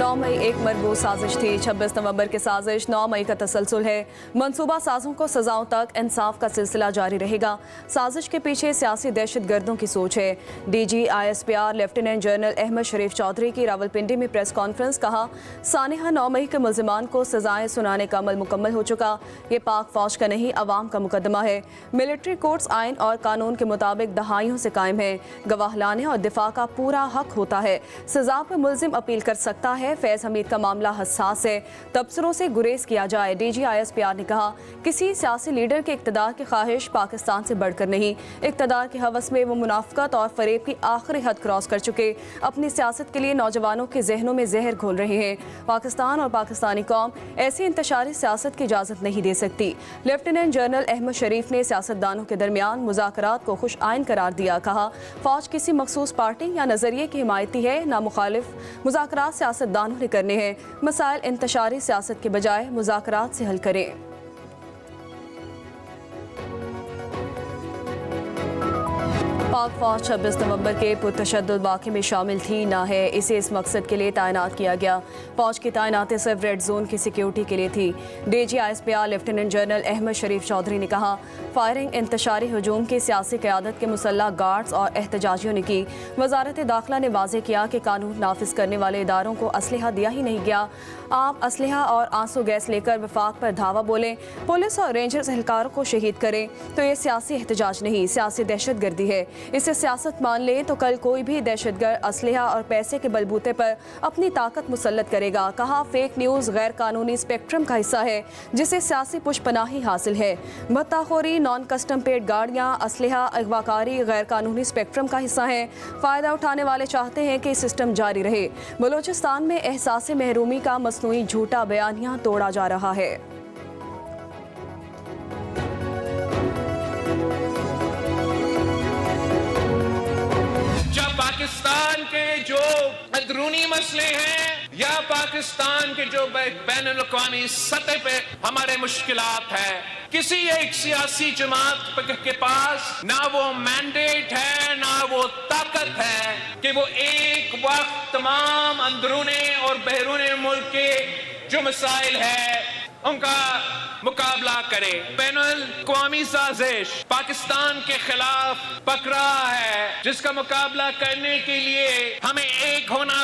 9 मई एक मरबूत साजिश थी। 26 नवंबर की साजिश 9 मई का तसलसल है। मनसूबा साजों को सजाओं तक इंसाफ का सिलसिला जारी रहेगा। साजिश के पीछे सियासी दहशत गर्दों की सोच है। DG ISPR lieutenant general Ahmed Sharif Chaudhry की रावलपिंडी में प्रेस कॉन्फ्रेंस। कहा, सानिहा 9 मई के मुल्जिमान को सजाएं सुनाने का अमल मुकम्मल हो चुका। ये पाक फौज का नहीं, अवाम का मुकदमा है। मिलिट्री कोर्ट्स आइन और कानून के मुताबिक दहाइयों से कायम है। गवाह लाने और दिफा का पूरा हक होता है। सजा पर मुल्जिम अपील कर सकता है। फैज हमीद का मामला हसास है, तबसरों से गुरेज किया जाए। DG ISPR ने कहा, किसी सियासी लीडर के इक़्तिदार की ख्वाहिश पाकिस्तान से बढ़कर नहीं। इक़्तिदार की हवस में वो मुनाफ़क़त और फरेब की आखिरी हद क्रॉस कर चुके अपनी सियासत के लिए नौजवानों के जहनों में जहर घोल रहे हैं। पाकिस्तान और पाकिस्तानी कौम ऐसी इंतशारी सियासत की इजाज़त नहीं दे सकती। लेफ्टिनेंट जनरल अहमद शरीफ ने सियासतदानों के दरमियान मुज़ाकरात को खुश आइन करार दिया। कहा, फौज किसी मखसूस पार्टी या नज़रिए की हिमायती है ना मुखालिफ। मुज़ाकरात सियासतदानों ने करने हैं। मसाइल इंतशारी सियासत के बजाय मुज़ाकरात से हल करें। पाक फौज 26 नवंबर के पुरतशद्दुद वाक़े में शामिल थी ना है। इसे इस मकसद के लिए तैनात किया गया। फौज की तैनाती सिर्फ रेड जोन की सिक्योरिटी के लिए थी। DG ISPR lieutenant general Ahmed Sharif Chaudhry ने कहा, फायरिंग इंतशारी हजूम की सियासी क़यादत के मुसल्लह गार्ड्स और एहतजाजियों ने की। वजारत दाखिला ने वाज़ेह किया कि कानून नाफिज करने वाले इदारों को असलहा दिया ही नहीं गया। आप असलहा और आंसू गैस लेकर वफाक पर धावा बोलें, पुलिस और रेंजर्स एहलकारों को शहीद करें तो ये सियासी एहतजाज नहीं, सियासी दहशत गर्दी है। इसे सियासत मान लें तो कल कोई भी दहशतगर्द असलहा और पैसे के बलबूते पर अपनी ताकत मुसल्लत करेगा। कहा, फेक न्यूज़ गैर कानूनी स्पेक्ट्रम का हिस्सा है जिसे सियासी पुष्पनाही हासिल है। भत्ताखोरी, नॉन कस्टम पेड गाड़ियाँ, असलहा, अगवाकारी गैर कानूनी स्पेक्ट्रम का हिस्सा है। फ़ायदा उठाने वाले चाहते हैं कि सिस्टम जारी रहे। बलोचिस्तान में एहसास महरूमी का मसनूई झूठा बयानिया तोड़ा जा रहा है। पाकिस्तान के जो अंदरूनी मसले हैं या पाकिस्तान के जो बैनुल-अक़वामी सतह पे हमारे मुश्किलात है, किसी एक सियासी जमात के पास ना वो मैंडेट है ना वो ताकत है कि वो एक वक्त तमाम अंदरूनी और बहरूनी मुल्क के जो मसाइल है उनका मुकाबला करे। बैनुल-अक़वामी साजिश पाकिस्तान के खिलाफ पक रहा है, जिसका मुकाबला करने के लिए हमें एक होना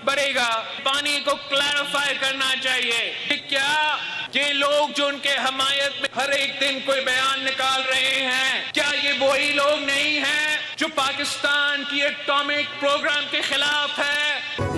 पड़ेगा। पानी को क्लैरिफाई करना चाहिए कि क्या ये लोग जो उनके हमायत में हर एक दिन कोई बयान निकाल रहे हैं, क्या ये वही लोग नहीं हैं जो पाकिस्तान की एटॉमिक प्रोग्राम के खिलाफ है।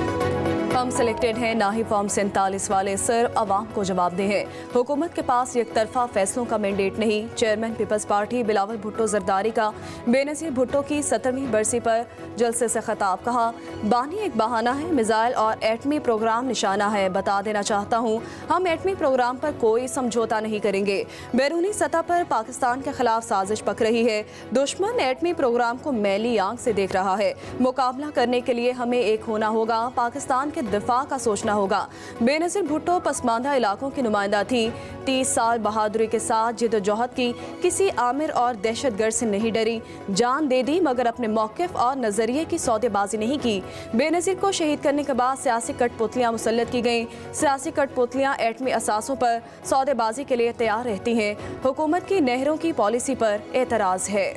हम सिलेक्टेड हैं ना ही फॉर्म 47 वाले सिर्फ अवाम को जवाबदेह हैं। हुकूमत के पास एक तरफा फैसलों का मैंडेट नहीं। चेयरमैन पीपल्स पार्टी बिलावल भुट्टो जरदारी का बेनज़ीर भुट्टो की 17वीं बरसी पर जलसे से खिताब। कहा, बानी एक बहाना है, मिसाइल और एटमी प्रोग्राम निशाना है। बता देना चाहता हूँ, हम एटमी प्रोग्राम पर कोई समझौता नहीं करेंगे। बैरूनी सतह पर पाकिस्तान के खिलाफ साजिश पक रही है। दुश्मन एटमी प्रोग्राम को मैली आंख से देख रहा है। मुकाबला करने के लिए हमें एक होना होगा, पाकिस्तान के दिफा का सोचना होगा। बेनज़ीर भुट्टो पसमानदा इलाकों की नुमाइंदा थी। 30 साल बहादुरी के साथ जिद्दोजहद की, किसी आमिर और दहशतगर्द से नहीं डरी। जान दे दी मगर अपने मौक़िफ़ और नज़रिए की सौदेबाजी नहीं की। बेनज़ीर को शहीद करने के बाद सियासी कठपुतलियाँ मुसल्लत की गईं। सियासी कठपुतलियाँ एटमी असासों पर सौदेबाजी के लिए तैयार रहती हैं। हुकूमत की नहरों की पॉलिसी पर एतराज़ है।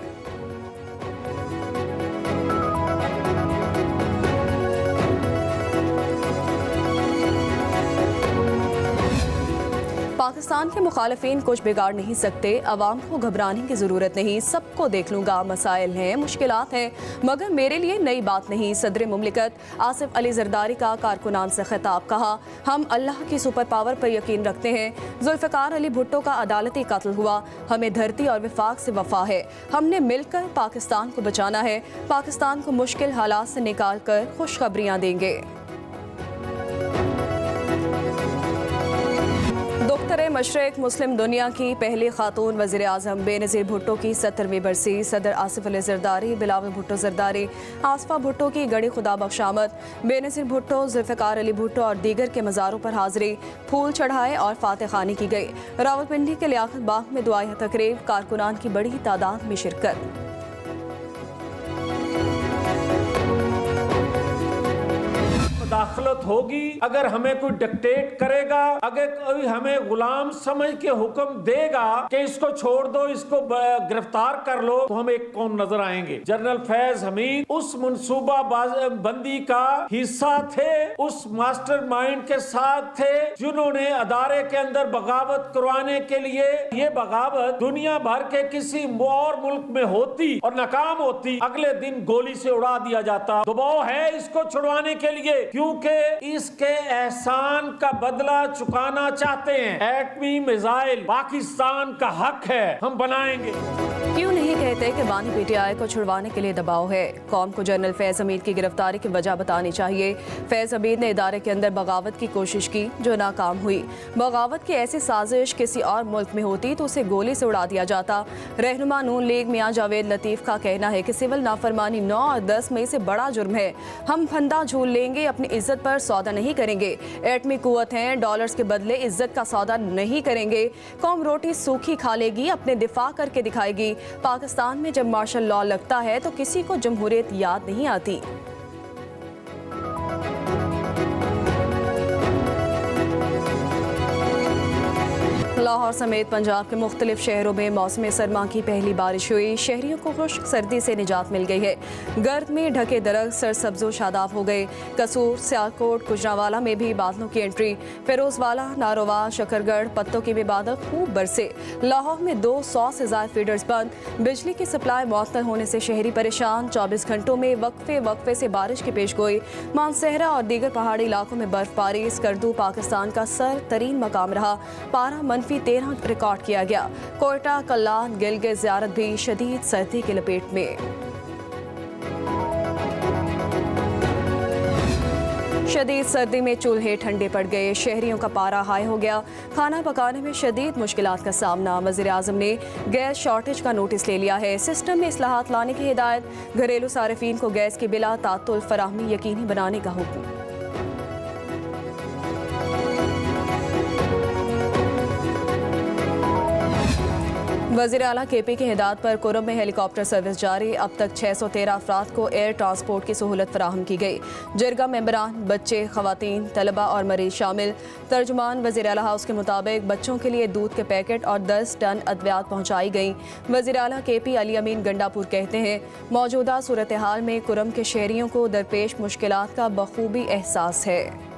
पाकिस्तान के मुखालिफिन कुछ बिगाड़ नहीं सकते। अवाम को घबराने की ज़रूरत नहीं। सबको देख लूँगा। मसाइल हैं, मुश्किलात हैं, मगर मेरे लिए नई बात नहीं। सदर मुमलिकत आसिफ अली जरदारी का कारकुनान से खिताब। कहा, हम अल्लाह की सुपर पावर पर यकीन रखते हैं। जुल्फ़िकार अली भुट्टो का अदालती कत्ल हुआ। हमें धरती और वफाक से वफा है। हमने मिलकर पाकिस्तान को बचाना है। पाकिस्तान को मुश्किल हालात से निकाल कर खुशखबरियाँ देंगे। दुख्तर मशरक़ मुस्लिम दुनिया की पहली खातून वज़ीर आज़म बेनज़ीर भुट्टो की 70वीं बरसी। सदर आसिफ अली जरदारी, बिलावल भुट्टो जरदारी, आसफा भुट्टो की गड़ी खुदा बख्शामद, बेनज़ीर भुट्टो, जुल्फ़िकार अली भुट्टो और दीगर के मज़ारों पर हाज़िरी, फूल चढ़ाए और फातह खानी की गई। रावलपिंडी के लियाकत बाग में दुआई तकरीब, कारकुनान की बड़ी तादाद में शिरकत। दाखिल दौलत होगी, अगर हमें कोई डिक्टेट करेगा, अगर कोई हमें गुलाम समझ के हुक्म देगा कि इसको छोड़ दो, इसको गिरफ्तार कर लो, तो हम एक कौम नजर आएंगे। जनरल फैज हमीद उस मंसूबा बंदी का हिस्सा थे, उस मास्टर माइंड के साथ थे जिन्होंने अदारे के अंदर बगावत करवाने के लिए, ये बगावत दुनिया भर के किसी और मुल्क में होती और नाकाम होती, अगले दिन गोली से उड़ा दिया जाता। दबाव है इसको छुड़वाने के लिए, क्योंकि इसके एहसान का बदला चुकाना चाहते हैं। एटमी मिसाइल पाकिस्तान का हक है, हम बनाएंगे। क्यों नहीं कहते कि बानी पीटीआई को छुड़वाने के लिए दबाव है? कौम को जनरल फैज हमीद की गिरफ्तारी की वजह बतानी चाहिए। फैज हमीद ने इदारे के अंदर बगावत की कोशिश की जो नाकाम हुई। बगावत की ऐसी साजिश किसी और मुल्क में होती तो उसे गोली से उड़ा दिया जाता। रहनुमा नून लीग मियां जावेद लतीफ का कहना है कि सिविल नाफरमानी 9 और 10 मई से बड़ा जुर्म है। हम फंदा झूल लेंगे, अपनी इज्जत पर सौदा नहीं करेंगे। एटमी कुव्वत हैं, डॉलर्स के बदले इज्जत का सौदा नहीं करेंगे। कौम रोटी सूखी खा लेगी, अपने दिफा करके दिखाएगी। पाकिस्तान में जब मार्शल लॉ लगता है तो किसी को जमहूरियत याद नहीं आती। लाहौर समेत पंजाब के मुख्तलिफ शहरों में मौसम सरमा की पहली बारिश हुई। शहरियों को खुश्क सर्दी से निजात मिल गई है। गर्द में ढके दरख्त सरसब्ज़ो शादाब हो गए। कसूर, सियालकोट, गुजरांवाला में भी बादलों की एंट्री। फिरोजवाला, नारोवाल, शकरगढ़, पत्तों के भी बादल खूब बरसे। लाहौर में 200 से ज़्यादा फीडर्स बंद। बिजली की सप्लाई मुअत्तल होने से शहरी परेशान। 24 घंटों में वक्फे से बारिश की पेशगोई। मानसहरा और दीगर पहाड़ी इलाकों में बर्फबारी। स्कर्दू पाकिस्तान का सर तरीन मकाम रहा। पारा -13 रिकॉर्ड किया गया। कोयटा, कल्लान, गिलगित, ज़ियारत भी शदीद सर्दी की लपेट में। शदीद सर्दी में चूल्हे ठंडे पड़ गए। शहरियों का पारा हाई हो गया। खाना पकाने में शदीद मुश्किलात का सामना। वज़ीर आज़म ने गैस शॉर्टेज का नोटिस ले लिया है। सिस्टम में इस्लाहात लाने की हिदायत। घरेलू सारिफीन को गैस की बिला तातुल फराहमी यकीनी बनाने का हुक्म। वज़ीर आला KP की हिदायत पर कुरम में हेलीकॉप्टर सर्विस जारी। अब तक 613 अफराद को एयर ट्रांसपोर्ट की सहूलत फराहम की गई। जरगा मेंबरान, बच्चे, खवातीन, तलबा और मरीज शामिल। तर्जुमान वज़ीर आला हाउस के मुताबिक बच्चों के लिए दूध के पैकेट और 10 टन अद्वियात पहुँचाई गई। वज़ीर आला KP अली अमीन गंडापुर कहते हैं, मौजूदा सूरत हाल में कुरम के शहरियों को दरपेश मुश्किलात का बखूबी एहसास है।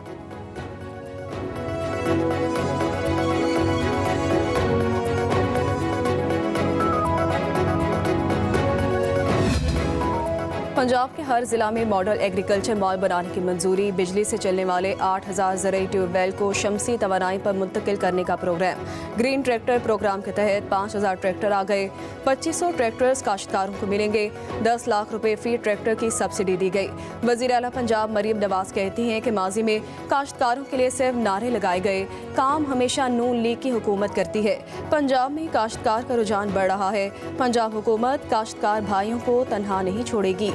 पंजाब के हर जिला में मॉडल एग्रीकल्चर मॉल बनाने की मंजूरी। बिजली से चलने वाले 8000 ज़रूरी ट्यूबवेल को शमसी तवानाई पर मुंतकिल करने का प्रोग्राम। ग्रीन ट्रैक्टर प्रोग्राम के तहत 5000 ट्रैक्टर आ गए। 2500 ट्रैक्टर्स काश्तकारों को मिलेंगे। 10 लाख रुपए फी ट्रैक्टर की सब्सिडी दी गई। वज़ीर आला पंजाब मरियम नवाज कहती हैं कि माजी में काश्तकारों के लिए सिर्फ नारे लगाए गए। काम हमेशा नून लीग की हुकूमत करती है। पंजाब में काश्तकार का रुझान बढ़ रहा है। पंजाब हुकूमत काश्तकार भाइयों को तनहा नहीं छोड़ेगी।